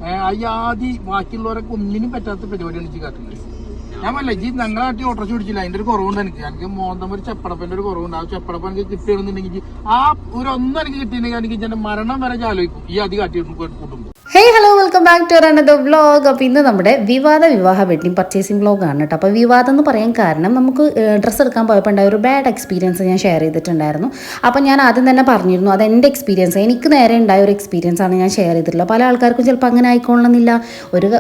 ആദ്യം ബാക്കിയുള്ളവരൊക്കെ ഒന്നിനും പറ്റാത്ത പരിപാടിയാണ് എനിക്ക് കാട്ടുന്നത്. ഞാൻ പറഞ്ഞ ഈ ഞങ്ങളെ നാട്ടിൽ ഓട്ടോറിച്ച് പിടിച്ചില്ല, അതിന്റെ ഒരു കുറവുണ്ട് എനിക്ക് മോന്തം ഒരു ചെപ്പടപ്പന്റെ ഒരു കുറവുണ്ട്. ആ ചെപ്പടപ്പം എനിക്ക് കിട്ടിയിരുന്നുണ്ടെങ്കിൽ ആ ഒന്നും എനിക്ക് കിട്ടിയിട്ടുണ്ടെങ്കിൽ എനിക്ക് എന്റെ മരണം വരെ ആലോചിക്കും ഈ അതി കാട്ടിയിട്ട് കൂട്ടുമ്പോൾ. Hey hello, welcome back to another vlog. അപ്പോൾ ഇന്ന് നമ്മുടെ വിവാഹ വെഡ്ഡിങ് പർച്ചേസിംഗ് വ്ലോഗാണ് കേട്ടോ. അപ്പോൾ വിവാദം എന്ന് പറയാൻ കാരണം നമുക്ക് ഡ്രസ്സ് എടുക്കാൻ പോയപ്പോൾ ഉണ്ടായ ഒരു ബാഡ് എക്സ്പീരിയൻസ് ഞാൻ ഷെയർ ചെയ്തിട്ടുണ്ടായിരുന്നു. അപ്പോൾ ഞാൻ ആദ്യം തന്നെ പറഞ്ഞിരുന്നു അത് എൻ്റെ എക്സ്പീരിയൻസ്, എനിക്ക് നേരെ ഉണ്ടായ ഒരു എക്സ്പീരിയൻസ് ആണ് ഞാൻ ഷെയർ ചെയ്തിട്ടുള്ളത്. പല ആൾക്കാർക്കും ചിലപ്പോൾ അങ്ങനെ ആയിക്കൊള്ളണമെന്നില്ല.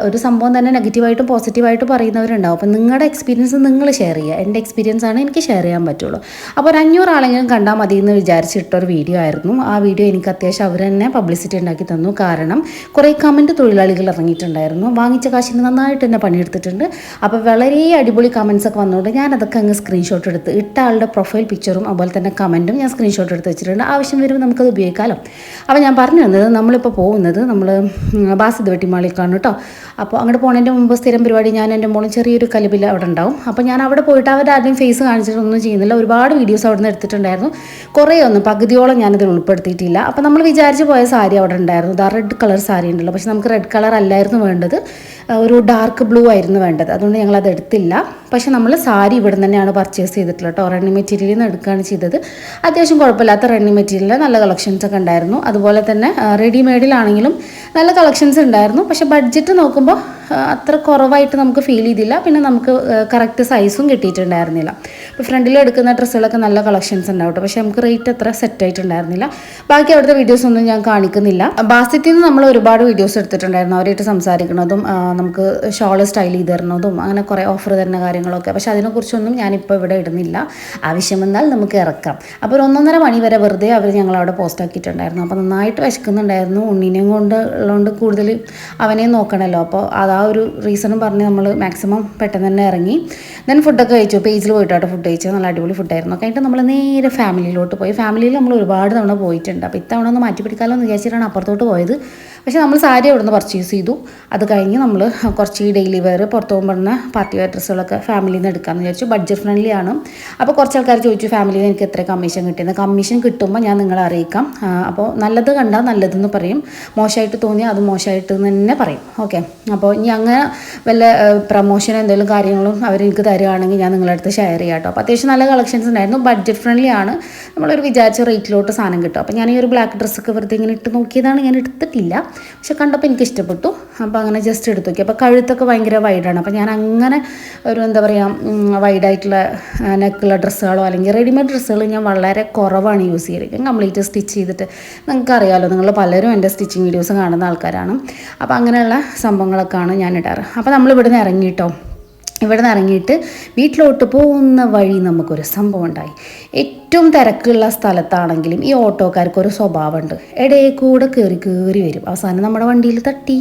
ഒരു സംഭവം തന്നെ നെഗറ്റീവായിട്ടും പോസിറ്റീവായിട്ടും പറയുന്നവരുണ്ടാവും. അപ്പോൾ നിങ്ങളുടെ എക്സ്പീരിയൻസ് നിങ്ങൾ ഷെയർ ചെയ്യുക. എൻ്റെ എക്സ്പീരിയൻസ് ആണ് എനിക്ക് ഷെയർ ചെയ്യാൻ പറ്റുള്ളൂ. അപ്പോൾ ഒരു 500 ആളെങ്കിലും കണ്ടാൽ മതി എന്ന് വിചാരിച്ചിട്ടൊരു വീഡിയോ ആയിരുന്നു. ആ വീഡിയോ എനിക്ക് അത്യാവശ്യം അവർ തന്നെ പബ്ലിസിറ്റി ഉണ്ടാക്കി തന്നു. കാരണം കുറേ കമൻറ്റ് തൊഴിലാളികൾ ഇറങ്ങിയിട്ടുണ്ടായിരുന്നു. വാങ്ങിച്ച കാശിന് നന്നായിട്ട് തന്നെ പണിയെടുത്തിട്ടുണ്ട്. അപ്പോൾ വളരെ അടിപൊളി കമൻസ് ഒക്കെ വന്നുകൊണ്ട് ഞാനതൊക്കെ അങ്ങ് സ്ക്രീൻഷോട്ട് എടുത്ത് ഇട്ട ആളുടെ പ്രൊഫൈൽ പിക്ചറും അതുപോലെ തന്നെ കമൻറ്റും ഞാൻ സ്ക്രീൻഷോട്ട് എടുത്ത് വെച്ചിട്ടുണ്ട്. ആവശ്യം വരുമ്പോൾ നമുക്കത് ഉപയോഗിക്കാമല്ലോ. അപ്പോൾ ഞാൻ പറഞ്ഞു വന്നത് നമ്മളിപ്പോൾ പോകുന്നത് നമ്മൾ ബാസിദ് വെട്ടിമാളിക്കാണ് കേട്ടോ. അപ്പോൾ അങ്ങോട്ട് പോകുന്നതിൻ്റെ മുമ്പ് സ്ഥിരം പരിപാടി ഞാൻ എൻ്റെ മോളും ചെറിയൊരു കലിബിൽ അവിടെ ഉണ്ടാവും. അപ്പോൾ ഞാൻ അവിടെ പോയിട്ട് അവരുടെ ആദ്യം ഫേസ് കാണിച്ചിട്ടൊന്നും ചെയ്യുന്നില്ല. ഒരുപാട് വീഡിയോസ് അവിടെ നിന്ന് എടുത്തിട്ടുണ്ടായിരുന്നു. കുറേ ഒന്നും പകുതിയോളം ഞാനിതിൽ ഉൾപ്പെടുത്തിയിട്ടില്ല. അപ്പോൾ നമ്മൾ വിചാരിച്ച് പോയ സാരി അവിടെ ഉണ്ടായിരുന്നു. ആ റെഡ് കളർ സാരി ഉണ്ടല്ലോ. പക്ഷെ നമുക്ക് റെഡ് കളർ അല്ലായിരുന്നു വേണ്ടത്, ഒരു ഡാർക്ക് ബ്ലൂ ആയിരുന്നു വേണ്ടത്. അതുകൊണ്ട് ഞങ്ങളത് എടുത്തില്ല. പക്ഷെ നമ്മൾ സാരി ഇവിടെ തന്നെയാണ് പർച്ചേസ് ചെയ്തിട്ടുള്ളത് കേട്ടോ. റണ്ണിങ് മെറ്റീരിയലിൽ നിന്ന് എടുക്കുകയാണ് ചെയ്തത്. അത്യാവശ്യം കുഴപ്പമില്ലാത്ത റണ്ണിങ് മെറ്റീരിയലിൽ നല്ല കളക്ഷൻസ് ഒക്കെ ഉണ്ടായിരുന്നു. അതുപോലെ തന്നെ റെഡിമെയ്ഡിലാണെങ്കിലും നല്ല കളക്ഷൻസ് ഉണ്ടായിരുന്നു. പക്ഷെ ബഡ്ജറ്റ് നോക്കുമ്പോൾ അത്ര കുറവായിട്ട് നമുക്ക് ഫീൽ ചെയ്തില്ല. പിന്നെ നമുക്ക് കറക്റ്റ് സൈസും കിട്ടിയിട്ടുണ്ടായിരുന്നില്ല. ഇപ്പോൾ ഫ്രണ്ടിൽ എടുക്കുന്ന ഡ്രസ്സുകളൊക്കെ നല്ല കളക്ഷൻസ് ഉണ്ടാവും കേട്ടോ. പക്ഷെ നമുക്ക് റേറ്റ് അത്ര സെറ്റ് ആയിട്ടുണ്ടായിരുന്നില്ല. ബാക്കി അവിടുത്തെ വീഡിയോസ് ഒന്നും ഞാൻ കാണിക്കുന്നില്ല. ബാസിത്തിൽ നിന്ന് നമ്മൾ ഒരുപാട് വീഡിയോസ് എടുത്തിട്ടുണ്ടായിരുന്നു. അവരായിട്ട് സംസാരിക്കുന്നതും നമുക്ക് ഷോള് സ്റ്റൈൽ ചെയ്ത് തരുന്നതും അങ്ങനെ കുറേ ഓഫർ തരുന്ന കാര്യങ്ങളൊക്കെ. പക്ഷെ അതിനെക്കുറിച്ചൊന്നും ഞാനിപ്പോൾ ഇവിടെ ഇടുന്നില്ല. ആവശ്യം വന്നാൽ നമുക്ക് ഇറക്കാം. അപ്പോൾ ഒരു 1.5 മണി വരെ വെറുതെ അവർ ഞങ്ങളവിടെ പോസ്റ്റ് ആക്കിയിട്ടുണ്ടായിരുന്നു. അപ്പോൾ നന്നായിട്ട് വിശക്കുന്നുണ്ടായിരുന്നു. ഉണ്ണിനെയും ഉള്ളതുകൊണ്ട് കൂടുതൽ അവനെ നോക്കണമല്ലോ. അപ്പോൾ അതാ ഒരു റീസണും പറഞ്ഞ് നമ്മൾ മാക്സിമം പെട്ടെന്ന് തന്നെ ഇറങ്ങി. ദെൻ ഫുഡൊക്കെ കഴിച്ചു. പേജിൽ പോയിട്ടാണ് ഫുഡ് കഴിച്ചത്. നല്ല അടിപൊളി ഫുഡായിരുന്നു. കഴിഞ്ഞിട്ട് നമ്മൾ നേരെ ഫാമിലിയിലോട്ട് പോയി. ഫാമിലിയിൽ നമ്മൾ ഒരുപാട് തവണ പോയിട്ടുണ്ട്. അപ്പോൾ ഇത്തവണ ഒന്ന് മാറ്റി പിടിക്കാമല്ലോ എന്ന് വിചാരിച്ചിട്ടാണ് അപ്പുറത്തോട്ട് പോയത്. പക്ഷേ നമ്മൾ സാരി അവിടെ നിന്ന് പർച്ചേസ് ചെയ്തു. അത് കഴിഞ്ഞ് നമ്മൾ കുറച്ച് ഡെയിലി വെയർ പുറത്ത് പോകുമ്പോൾ പാർട്ടി വെയർ ഡ്രസ്സുകളൊക്കെ ഫാമിലിയിൽ നിന്ന് എടുക്കാമെന്ന് വിചാരിച്ചു. ബഡ്ജറ്റ് ഫ്രണ്ട്ലി ആണ്. അപ്പോൾ കുറച്ച് ആൾക്കാർ ചോദിച്ചു ഫാമിലിയിൽ എനിക്ക് എത്ര കമ്മീഷൻ കിട്ടിയത്. കമ്മീഷൻ കിട്ടുമ്പോൾ ഞാൻ നിങ്ങളെ അറിയിക്കാം. അപ്പോൾ നല്ലത് കണ്ടാൽ നല്ലതെന്ന് പറയും, മോശമായിട്ട് തോന്നിയാൽ അത് മോശമായിട്ട് തന്നെ പറയും. ഓക്കെ. അപ്പോൾ ഇനി അങ്ങനെ വല്ല പ്രമോഷൻ എന്തെങ്കിലും കാര്യങ്ങളും അവരെനിക്ക് തരികയാണെങ്കിൽ ഞാൻ നിങ്ങളുടെ അടുത്ത് ഷെയർ ചെയ്യാം കേട്ടോ. അപ്പോൾ അത്യാവശ്യം നല്ല കളക്ഷൻസ് ഉണ്ടായിരുന്നു. ബഡ്ജറ്റ് ഫ്രണ്ട്ലി ആണ്. നമ്മളൊരു വിചാരിച്ച റേറ്റിലോട്ട് സാധനം കിട്ടും. അപ്പോൾ ഞാൻ ഈ ഒരു ബ്ലാക്ക് ഡ്രസ്സൊക്കെ വെറുതെ ഇങ്ങനെ ഇട്ട് നോക്കിയതാണ്. ഞാൻ എടുത്തിട്ടില്ല, പക്ഷെ കണ്ടപ്പോൾ എനിക്ക് ഇഷ്ടപ്പെട്ടു. അപ്പോൾ അങ്ങനെ ജസ്റ്റ് എടുത്ത് നോക്കി. അപ്പോൾ കഴുത്തൊക്കെ ഭയങ്കര വൈഡാണ്. അപ്പോൾ ഞാൻ അങ്ങനെ ഒരു എന്താ പറയുക വൈഡായിട്ടുള്ള നെക്കുള്ള ഡ്രസ്സുകളോ അല്ലെങ്കിൽ റെഡിമെയ്ഡ് ഡ്രസ്സുകൾ ഞാൻ വളരെ കുറവാണ് യൂസ് ചെയ്തിരിക്കുന്നത്. ഞാൻ കംപ്ലീറ്റ് സ്റ്റിച്ച് ചെയ്തിട്ട്, നിങ്ങൾക്ക് അറിയാമല്ലോ, നിങ്ങൾ പലരും എൻ്റെ സ്റ്റിച്ചിങ് വീഡിയോസ് കാണുന്ന ആൾക്കാരാണ്. അപ്പോൾ അങ്ങനെയുള്ള സംഭവങ്ങളൊക്കെയാണ് ഞാൻ ഇടാറ്. അപ്പോൾ നമ്മൾ ഇവിടെ നിന്ന് ഇറങ്ങിയിട്ടോ. ഇവിടെ നിന്ന് ഇറങ്ങിയിട്ട് വീട്ടിലോട്ട് പോകുന്ന വഴി നമുക്കൊരു സംഭവം ഉണ്ടായി. ഏറ്റവും തിരക്കുള്ള സ്ഥലത്താണെങ്കിലും ഈ ഓട്ടോക്കാർക്ക് ഒരു സ്വഭാവമുണ്ട്. ഇടയിൽ കൂടെ കയറി വരും. അവസാനം നമ്മുടെ വണ്ടിയിൽ തട്ടി.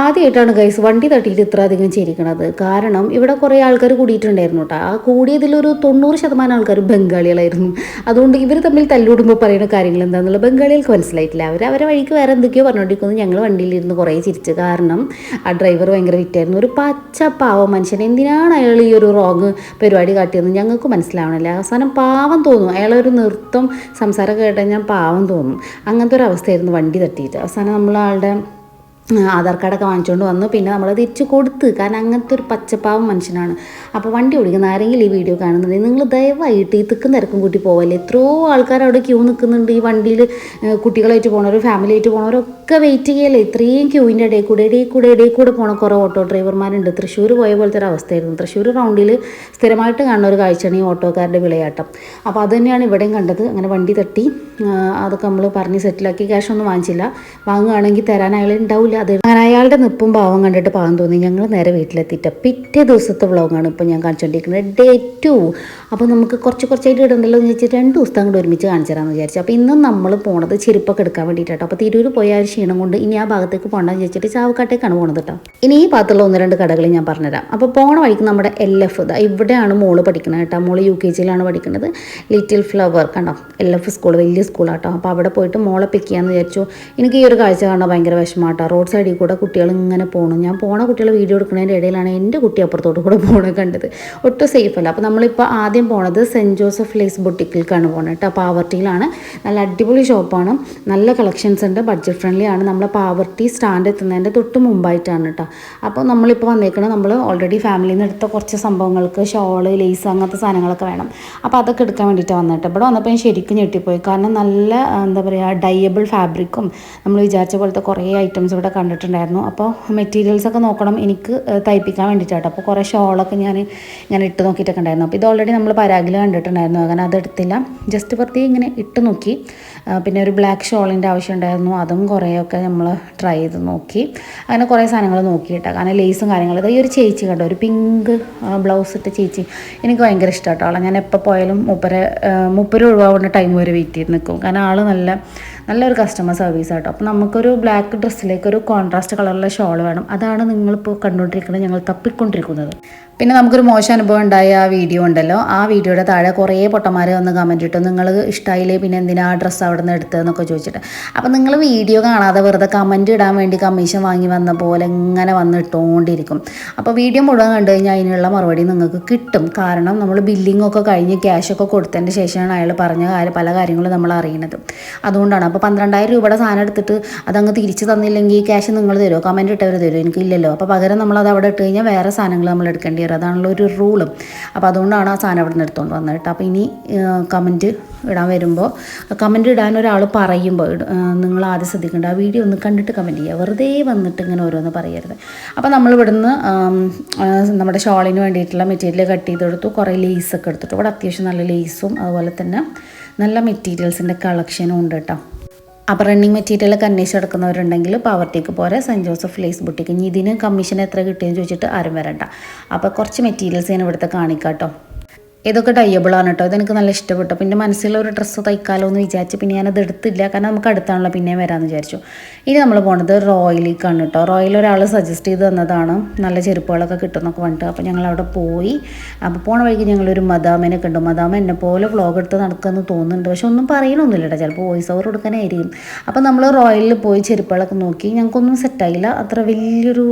ആദ്യമായിട്ടാണ് ഗൈസ് വണ്ടി തട്ടിയിട്ട് ഇത്ര അധികം ചിരിക്കണത്. കാരണം ഇവിടെ കുറേ ആൾക്കാർ കൂടിയിട്ടുണ്ടായിരുന്നു കേട്ടോ. ആ കൂടിയതിലൊരു 90% ആൾക്കാർ ബംഗാളികളായിരുന്നു. അതുകൊണ്ട് ഇവർ തമ്മിൽ തല്ലുകൂടുമ്പോൾ പറയുന്ന കാര്യങ്ങൾ എന്താണെന്നുള്ള ബംഗാളികൾക്ക് മനസ്സിലായിട്ടില്ല. അവരെ വഴിക്ക് വേറെ എന്തൊക്കെയോ പറഞ്ഞുകൊണ്ടിരിക്കുന്നു. ഞങ്ങൾ വണ്ടിയിലിരുന്ന് കുറേ ചിരിച്ച്. കാരണം ആ ഡ്രൈവർ ഭയങ്കര വിറ്റായിരുന്നു. ഒരു പച്ച പാവം മനുഷ്യൻ. എന്തിനാണ് അയാൾ ഈ ഒരു റോങ് പരിപാടി കാട്ടിയെന്ന് ഞങ്ങൾക്ക് മനസ്സിലാവണില്ല. അവസാനം പാവം തോന്നും. അയാളൊരു നൃത്തം സംസാരമൊക്കെ കേട്ടാൽ ഞാൻ പാവം തോന്നും. അങ്ങനത്തെ ഒരു അവസ്ഥയായിരുന്നു വണ്ടി തട്ടിയിട്ട്. അവസാനം നമ്മൾ ആളുടെ ആധാർ കാർഡൊക്കെ വാങ്ങിച്ചുകൊണ്ട് വന്നു. പിന്നെ നമ്മൾ തിരിച്ചു കൊടുത്ത്. കാരണം അങ്ങനത്തെ ഒരു പച്ചപ്പാവം മനുഷ്യനാണ്. അപ്പോൾ വണ്ടി ഓടിക്കുന്ന ആരെങ്കിലും ഈ വീഡിയോ കാണുന്നുണ്ടെങ്കിൽ നിങ്ങൾ ദയവായിട്ട് ഈ തിക്കും തിരക്കും കൂട്ടി പോവല്ലേ. എത്രയോ ആൾക്കാർ അവിടെ ക്യൂ നിൽക്കുന്നുണ്ട്. ഈ വണ്ടിയിൽ കുട്ടികളായിട്ട് പോകണവർ ഫാമിലിയായിട്ട് പോകണവരൊക്കെ വെയിറ്റ് ചെയ്യല്ലേ. ഇത്രയും ക്യൂവിൻ്റെ ഇടയിൽ കൂടെ പോകണ കുറേ ഓട്ടോ ഡ്രൈവർമാരുണ്ട്. തൃശ്ശൂർ പോയ പോലത്തെ ഒരു അവസ്ഥയായിരുന്നു. തൃശ്ശൂർ റൗണ്ടിൽ സ്ഥിരമായിട്ട് കാണുന്ന ഒരു കാഴ്ചയാണ് ഈ ഓട്ടോക്കാരുടെ വിളയാട്ടം. അപ്പോൾ അത് തന്നെയാണ് ഇവിടെയും കണ്ടത്. അങ്ങനെ വണ്ടി തട്ടി. അതൊക്കെ നമ്മൾ പറഞ്ഞ് സെറ്റിലാക്കി. ക്യാഷൊന്നും വാങ്ങിച്ചില്ല. വാങ്ങുകയാണെങ്കിൽ തരാൻ അയാൾ ഉണ്ടാവില്ല. അങ്ങനെ അയാളുടെ നിപ്പും പാവം കണ്ടിട്ട് പാവം തോന്നി. ഞങ്ങൾ നേരെ വീട്ടിലെത്തിയിട്ട് പിറ്റേ ദിവസത്തെ വ്ളോഗാണ് ഇപ്പോൾ ഞാൻ കാണിച്ചുകൊണ്ടിരിക്കുന്നത്. ഡേ 2. അപ്പോൾ നമുക്ക് കുറച്ചായിട്ട് ഇടണ്ടല്ലോ എന്ന് വെച്ചിട്ട് 2 ദിവസത്തെ അങ്ങോട്ട് ഒരുമിച്ച് കാണിച്ചു തരാമെന്ന് വിചാരിച്ചു. അപ്പോൾ ഇന്നും നമ്മൾ പോണത് ചെരുപ്പൊക്കെ എടുക്കാൻ വേണ്ടിയിട്ടോ. അപ്പോൾ തിരൂർ പോയ ഒരു ക്ഷീണം കൊണ്ട് ഇനി ആ ഭാഗത്തേക്ക് പോകണമെന്ന് വെച്ചിട്ട് ചാവക്കാട്ടേക്കാണ് പോകുന്നത് കേട്ടോ. ഇനി ഈ ഭാഗത്തുള്ള 1-2 കടകൾ ഞാൻ പറഞ്ഞുതരാം. അപ്പോൾ പോണ വഴിക്ക് നമ്മുടെ LF ഇവിടെയാണ് മോള് പഠിക്കുന്നത് കേട്ടോ. മോള് UKG-യിലാണ് പഠിക്കുന്നത്. ലിറ്റിൽ ഫ്ലവർ കണ്ടോ, LF സ്കൂൾ, വലിയ സ്കൂളാട്ടോ. അപ്പോൾ അവിടെ പോയിട്ട് മോളെ പിക്ക് ചെയ്യാമെന്ന് വിചാരിച്ചു. എനിക്ക് ഈ ഒരു കാഴ്ച കാണാൻ ഭയങ്കര വിഷമാട്ടോ. റോഡ് സൈഡിൽ കൂടെ കുട്ടികൾ ഇങ്ങനെ പോകണം. ഞാൻ പോണ കുട്ടികളെ വീഡിയോ എടുക്കുന്നതിൻ്റെ ഇടയിലാണ് എൻ്റെ കുട്ടി അപ്പുറത്തോട്ട് കൂടെ പോകണത് കണ്ടത്. ഒട്ടും സേഫ് അല്ല. അപ്പോൾ നമ്മളിപ്പോൾ ആദ്യം പോണത് സെൻറ്റ് ജോസഫ് ലേസ് ബൊട്ടിക്കിലേക്കാണ് പോകുന്നത് കേട്ടോ. പാവർട്ടിയിലാണ്. നല്ല അടിപൊളി ഷോപ്പാണ്. നല്ല കളക്ഷൻസ് ഉണ്ട്. ബഡ്ജറ്റ് ഫ്രണ്ട്ലി ഫാമിലിയാണ്. നമ്മളെ പാവർട്ടി സ്റ്റാൻഡ് എത്തുന്നതിൻ്റെ തൊട്ട് മുമ്പായിട്ടാണ് കേട്ടോ. അപ്പോൾ നമ്മളിപ്പോൾ വന്നേക്കുന്നത് നമ്മൾ ഓൾറെഡി ഫാമിലിയിൽ നിന്ന് എടുത്ത കുറച്ച് സംഭവങ്ങൾക്ക് ഷോള്, ലേസ് അങ്ങനത്തെ സാധനങ്ങളൊക്കെ വേണം. അപ്പോൾ അതൊക്കെ എടുക്കാൻ വേണ്ടിയിട്ട് വന്നിട്ട് ഇവിടെ വന്നപ്പോൾ ഞാൻ ശരിക്കും ഞെട്ടിപ്പോയി. കാരണം നല്ല എന്താ പറയുക ഡയബിൾ ഫാബ്രിക്കും നമ്മൾ വിചാരിച്ച പോലത്തെ കുറേ ഐറ്റംസ് ഇവിടെ കണ്ടിട്ടുണ്ടായിരുന്നു. അപ്പോൾ മെറ്റീരിയൽസൊക്കെ നോക്കണം എനിക്ക് തയ്പ്പിക്കാൻ വേണ്ടിയിട്ടാട്ടോ. അപ്പോൾ കുറേ ഷോളൊക്കെ ഞാൻ ഇങ്ങനെ ഇട്ട് നോക്കിയിട്ടൊക്കെ ഉണ്ടായിരുന്നു. അപ്പോൾ ഇത് ഓൾറെഡി നമ്മൾ പരാഗിൽ കണ്ടിട്ടുണ്ടായിരുന്നു, അങ്ങനെ അതെടുത്തില്ല, ജസ്റ്റ് വെറുതെ ഇങ്ങനെ ഇട്ട് നോക്കി. പിന്നെ ഒരു ബ്ലാക്ക് ഷോളിൻ്റെ ആവശ്യം ഉണ്ടായിരുന്നു, അതും കുറേയൊക്കെ നമ്മൾ ട്രൈ ചെയ്ത് നോക്കി. അങ്ങനെ കുറേ സാധനങ്ങൾ നോക്കിയിട്ടാണ്. കാരണം ലേസും കാര്യങ്ങളും ഈ ഒരു ചേച്ചി കണ്ടോ, ഒരു പിങ്ക് ബ്ലൗസ് ഇട്ട ചേച്ചി എനിക്ക് ഭയങ്കര ഇഷ്ടമാട്ടോ ആളെ. ഞാൻ എപ്പോൾ പോയാലും മുപ്പര് ഒഴിവാകുന്ന ടൈം വരെ വെയിറ്റ് ചെയ്ത് നിൽക്കും. കാരണം ആൾ നല്ലൊരു കസ്റ്റമർ സർവീസ് ആട്ടോ. അപ്പോൾ നമുക്കൊരു ബ്ലാക്ക് ഡ്രസ്സിലേക്ക് ഒരു കോൺട്രാസ്റ്റ് കളറിലുള്ള ഷോൾ വേണം. അതാണ് നിങ്ങളിപ്പോൾ കണ്ടുകൊണ്ടിരിക്കുന്നത്, ഞങ്ങൾ തപ്പിക്കൊണ്ടിരിക്കുന്നത്. പിന്നെ നമുക്കൊരു മോശം അനുഭവം ഉണ്ടായ ആ വീഡിയോ ഉണ്ടല്ലോ, ആ വീഡിയോയുടെ താഴെ കുറേ പൊട്ടന്മാർ വന്ന് കമൻറ്റ് ഇട്ടു, നിങ്ങൾ ഇഷ്ടമായില്ലേ പിന്നെ എന്തിനാ ആ ഡ്രസ്സ് അവിടെ നിന്ന് എടുത്തതെന്നൊക്കെ ചോദിച്ചിട്ട്. അപ്പോൾ നിങ്ങൾ വീഡിയോ കാണാതെ വെറുതെ കമൻറ്റ് ഇടാൻ വേണ്ടി കമ്മീഷൻ വാങ്ങി വന്ന പോലെ ഇങ്ങനെ വന്ന് ഇട്ടുകൊണ്ടിരിക്കും. അപ്പോൾ വീഡിയോ മുഴുവൻ കണ്ടു കഴിഞ്ഞാൽ അതിനുള്ള മറുപടി നിങ്ങൾക്ക് കിട്ടും. കാരണം നമ്മൾ ബില്ലിംഗ് ഒക്കെ കഴിഞ്ഞ് ക്യാഷൊക്കെ കൊടുത്തതിൻ്റെ ശേഷമാണ് അയാൾ പറഞ്ഞ പല കാര്യങ്ങളും നമ്മൾ അറിയുന്നത്. അതുകൊണ്ടാണ്. അപ്പോൾ 12,000 രൂപയുടെ സാധനം എടുത്തിട്ട് അതങ്ങ് തിരിച്ച് തന്നില്ലെങ്കിൽ ക്യാഷ് നിങ്ങൾ തരുമോ? കമൻറ്റ് ഇട്ടവർ തരുമോ? എനിക്കില്ലല്ലോ. അപ്പോൾ പകരം നമ്മളത് അവിടെ ഇട്ട് കഴിഞ്ഞാൽ വേറെ സാധനങ്ങൾ നമ്മൾ എടുക്കേണ്ടി വരും. അതാണല്ലോ ഒരു റൂളും. അപ്പോൾ അതുകൊണ്ടാണ് ആ സാധനം അവിടെ നിന്ന് എടുത്തുകൊണ്ട് വന്നത് കേട്ടോ. അപ്പോൾ ഇനി കമൻറ്റ് ഇടാൻ വരുമ്പോൾ കമൻറ്റ് ഇടാൻ ഒരാൾ പറയുമ്പോൾ നിങ്ങൾ ആദ്യം ശ്രദ്ധിക്കേണ്ട, ആ വീഡിയോ ഒന്ന് കണ്ടിട്ട് കമൻറ്റ് ചെയ്യുക, വെറുതെ വന്നിട്ട് ഇങ്ങനെ ഓരോന്ന് പറയരുത്. അപ്പോൾ നമ്മൾ ഇവിടുന്ന് നമ്മുടെ ഷോളിന് വേണ്ടിയിട്ടുള്ള മെറ്റീരിയൽ കട്ട് ചെയ്തെടുത്തു, കുറേ ലേസൊക്കെ എടുത്തിട്ട്. ഇവിടെ അത്യാവശ്യം നല്ല ലേസും അതുപോലെ തന്നെ നല്ല മെറ്റീരിയൽസിൻ്റെ കളക്ഷനും ഉണ്ട് കേട്ടോ. അപ്പോൾ റണ്ണിങ് മെറ്റീരിയലൊക്കെ അന്വേഷിച്ചെടുക്കുന്നവരുണ്ടെങ്കിൽ പാവർട്ടിക്ക് പോരെ സെൻറ്റ് ജോസഫ് ലേസ് ബുട്ടിക്ക്. ഇനി ഇതിന് കമ്മീഷൻ എത്ര കിട്ടിയെന്ന് ചോദിച്ചിട്ട് ആരും വരണ്ട. അപ്പോൾ കുറച്ച് മെറ്റീരിയൽസ് ഞാൻ ഇവിടുത്തെ കാണിക്കാം കേട്ടോ. ഇതൊക്കെ ടൈബിളാണ് കേട്ടോ. ഇതെനിക്ക് നല്ല ഇഷ്ടപ്പെട്ടു. അപ്പോൾ എൻ്റെ മനസ്സിലുള്ള ഒരു ഡ്രസ്സ് തയ്ക്കാലോ എന്ന് വിചാരിച്ച് പിന്നെ ഞാനത് എടുത്തില്ല, കാരണം നമുക്ക് അടുത്താണല്ലോ പിന്നെയും വരാമെന്ന് വിചാരിച്ചു. ഇനി നമ്മൾ പോണത് റോയലിലേക്കാണ് കേട്ടോ. റോയൽ ഒരാൾ സജസ്റ്റ് ചെയ്ത് തന്നതാണ്, നല്ല ചെരുപ്പുകളൊക്കെ കിട്ടുമെന്നൊക്കെ പറഞ്ഞിട്ട്. അപ്പോൾ ഞങ്ങൾ അവിടെ പോയി. അപ്പോൾ പോണ വഴിക്ക് ഞങ്ങളൊരു മദാമേനെ കണ്ടു. മദാമ എന്നെ പോലെ വ്ളോഗ് എടുത്ത് നടക്കുമെന്ന് തോന്നുന്നുണ്ട്, പക്ഷെ ഒന്നും പറയണമൊന്നുമില്ല കേട്ടോ, ചിലപ്പോൾ വോയിസ് ഓവർ കൊടുക്കാനായിരിക്കും. അപ്പോൾ നമ്മൾ റോയലിൽ പോയി ചെരുപ്പുകളൊക്കെ നോക്കി, ഞങ്ങൾക്കൊന്നും സെറ്റായില്ല. അത്ര വലിയൊരു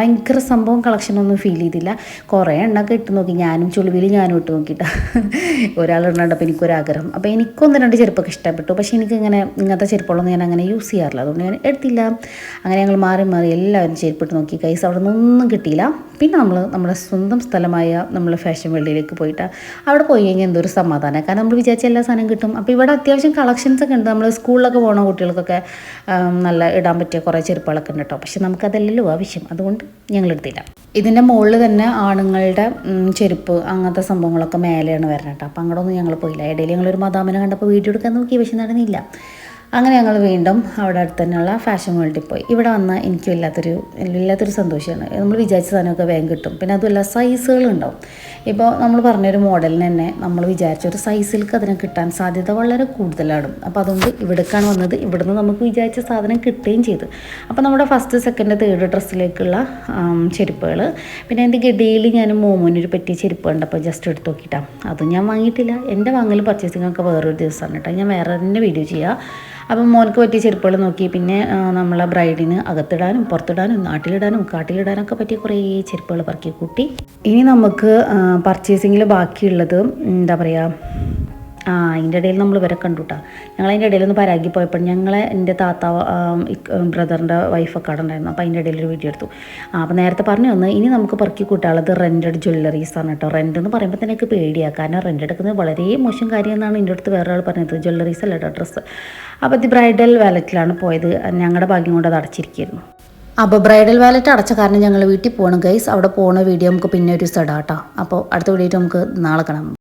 ഭയങ്കര സംഭവം കളക്ഷനൊന്നും ഫീൽ ചെയ്തില്ല. കുറേ എണ്ണൊക്കെ ഇട്ട് നോക്കി, ഞാനും ചുളിവിൽ ഞാനും ഇട്ട് നോക്കിയിട്ട് ഒരാളിടുന്നുണ്ടപ്പോൾ എനിക്കൊരാഗ്രഹം. അപ്പോൾ എനിക്കൊന്ന് 2 ചെരുപ്പൊക്കെ ഇഷ്ടപ്പെട്ടു, പക്ഷേ എനിക്കിങ്ങനെ ഇങ്ങനത്തെ ചെരുപ്പുകളൊന്നും ഞാൻ അങ്ങനെ യൂസ് ചെയ്യാറില്ല, അതുകൊണ്ട് ഞാൻ എടുത്തില്ല. അങ്ങനെ ഞങ്ങൾ മാറി എല്ലാവരും ചെരുപ്പിട്ട് നോക്കി. കൈസ് അവിടെ നിന്നൊന്നും കിട്ടിയില്ല. പിന്നെ നമ്മുടെ സ്വന്തം സ്ഥലമായ നമ്മൾ ഫാഷൻ വേൾഡിലേക്ക് പോയിട്ട് അവിടെ പോയി കഴിഞ്ഞാൽ എന്തൊരു സമാധാനം, കാരണം നമ്മൾ വിചാരിച്ച എല്ലാ സാധനം കിട്ടും. അപ്പോൾ ഇവിടെ അത്യാവശ്യം കളക്ഷൻസ് ഒക്കെ ഉണ്ട്. നമ്മൾ സ്കൂളിലൊക്കെ പോകുന്ന കുട്ടികൾക്കൊക്കെ നല്ല ഇടാൻ പറ്റിയ കുറേ ചെരുപ്പുകളൊക്കെ ഉണ്ട് കേട്ടോ. പക്ഷെ നമുക്കതല്ലല്ലോ ആവശ്യം, അതുകൊണ്ട് ഞങ്ങൾ എടുത്തില്ല. ഇതിൻ്റെ മുകളിൽ തന്നെ ആണുങ്ങളുടെ ചെരുപ്പ് അങ്ങനത്തെ സംഭവങ്ങളൊക്കെ മേലെയാണ് വരുന്നത് കേട്ടോ. അപ്പോൾ അങ്ങോട്ടൊന്നും ഞങ്ങൾ പോയില്ല. ഇടയിൽ ഞങ്ങളൊരു മദാമനെ കണ്ടപ്പോൾ വീഡിയോ എടുക്കാൻ നോക്കി, പക്ഷെ നടന്നില്ല. അങ്ങനെ ഞങ്ങൾ വീണ്ടും അവിടെ അടുത്ത് തന്നെയുള്ള ഫാഷൻ വേൾഡിൽ പോയി. ഇവിടെ വന്നാൽ എനിക്കും ഇല്ലാത്തൊരു സന്തോഷമാണ്. നമ്മൾ വിചാരിച്ച സാധനമൊക്കെ വേഗം കിട്ടും. പിന്നെ അതുമല്ല സൈസുകളുണ്ടാവും. ഇപ്പോൾ നമ്മൾ പറഞ്ഞൊരു മോഡലിന് തന്നെ നമ്മൾ വിചാരിച്ച ഒരു സൈസിലേക്ക് അതിനെ കിട്ടാൻ സാധ്യത വളരെ കൂടുതലാണ്. അപ്പോൾ അതുകൊണ്ട് ഇവിടേക്കാണ് വന്നത്. ഇവിടുന്ന് നമുക്ക് വിചാരിച്ച സാധനം കിട്ടുകയും ചെയ്തു. അപ്പോൾ നമ്മുടെ ഫസ്റ്റ്, സെക്കൻഡ്, തേർഡ് ഡ്രസ്സിലേക്കുള്ള ചെരുപ്പുകൾ, പിന്നെ എൻ്റെ ഗഡിയിൽ ഞാൻ മോമോനൊരു പറ്റിയ ചെരുപ്പ് കണ്ടപ്പോൾ ജസ്റ്റ് എടുത്ത് നോക്കിയിട്ടാണ്. അതും ഞാൻ വാങ്ങിയിട്ടില്ല. എൻ്റെ വാങ്ങലും പർച്ചേസിങ്ങൊക്കെ വേറൊരു ദിവസമാണ് കേട്ടോ. ഞാൻ വേറെ തന്നെ വീഡിയോ ചെയ്യാം. അപ്പം മോനക്ക് പറ്റിയ ചെരുപ്പുകൾ നോക്കി. പിന്നെ നമ്മളെ ബ്രൈഡിന് അകത്തിടാനും പുറത്തിടാനും നാട്ടിലിടാനും കാട്ടിലിടാനൊക്കെ പറ്റിയ കുറേ ചെരുപ്പുകൾ പറക്കി കൂട്ടി. ഇനി നമുക്ക് പർച്ചേസിങ്ങിൽ ബാക്കിയുള്ളത് എന്താ പറയുക, അതിൻ്റെ ഇടയിൽ നമ്മൾ ഇവരെ കണ്ടു കേട്ടോ. ഞങ്ങളതിൻ്റെ ഇടയിലൊന്ന് പരാഗി പോയപ്പോൾ എൻ്റെ താത്ത ബ്രദറിൻ്റെ വൈഫൊക്കെ അവിടെ ഉണ്ടായിരുന്നു. അപ്പോൾ അതിൻ്റെ ഇടയിലൊരു വീഡിയോ എടുത്തു. അപ്പോൾ നേരത്തെ പറഞ്ഞു വന്ന് ഇനി നമുക്ക് പറക്കി കൂട്ടാനുള്ളത് റെൻറ്റഡ് ജ്വല്ലറീസാണ് കേട്ടോ. റെൻ്റ് എന്ന് പറയുമ്പോൾ തന്നെ എനിക്ക് പേടിയാണ്, കാരണം റെൻ്റ് എടുക്കുന്നത് വളരെ മോശം കാര്യം എന്നാണ് എൻ്റെ അടുത്ത് വേറെ ആൾ പറഞ്ഞത്. ജ്വല്ലറീസ് അല്ല കേട്ടോ, ഡ്രസ്സ്. അപ്പോൾ ഇത് ബ്രൈഡൽ വാലറ്റിലാണ് പോയത്. ഞങ്ങളുടെ ഭാഗ്യം കൊണ്ട് അത് അടച്ചിരിക്കുന്നു. അപ്പോൾ ബ്രൈഡൽ വാലറ്റ് അടച്ച കാരണം ഞങ്ങൾ വീട്ടിൽ പോകണം ഗൈസ്. അവിടെ പോകുന്ന വീഡിയോ നമുക്ക് പിന്നെ ഒരു ദിവസം ഇടാം കേട്ടോ. അപ്പോൾ അടുത്ത വീഡിയോ നമുക്ക് നാളെ കാണാം.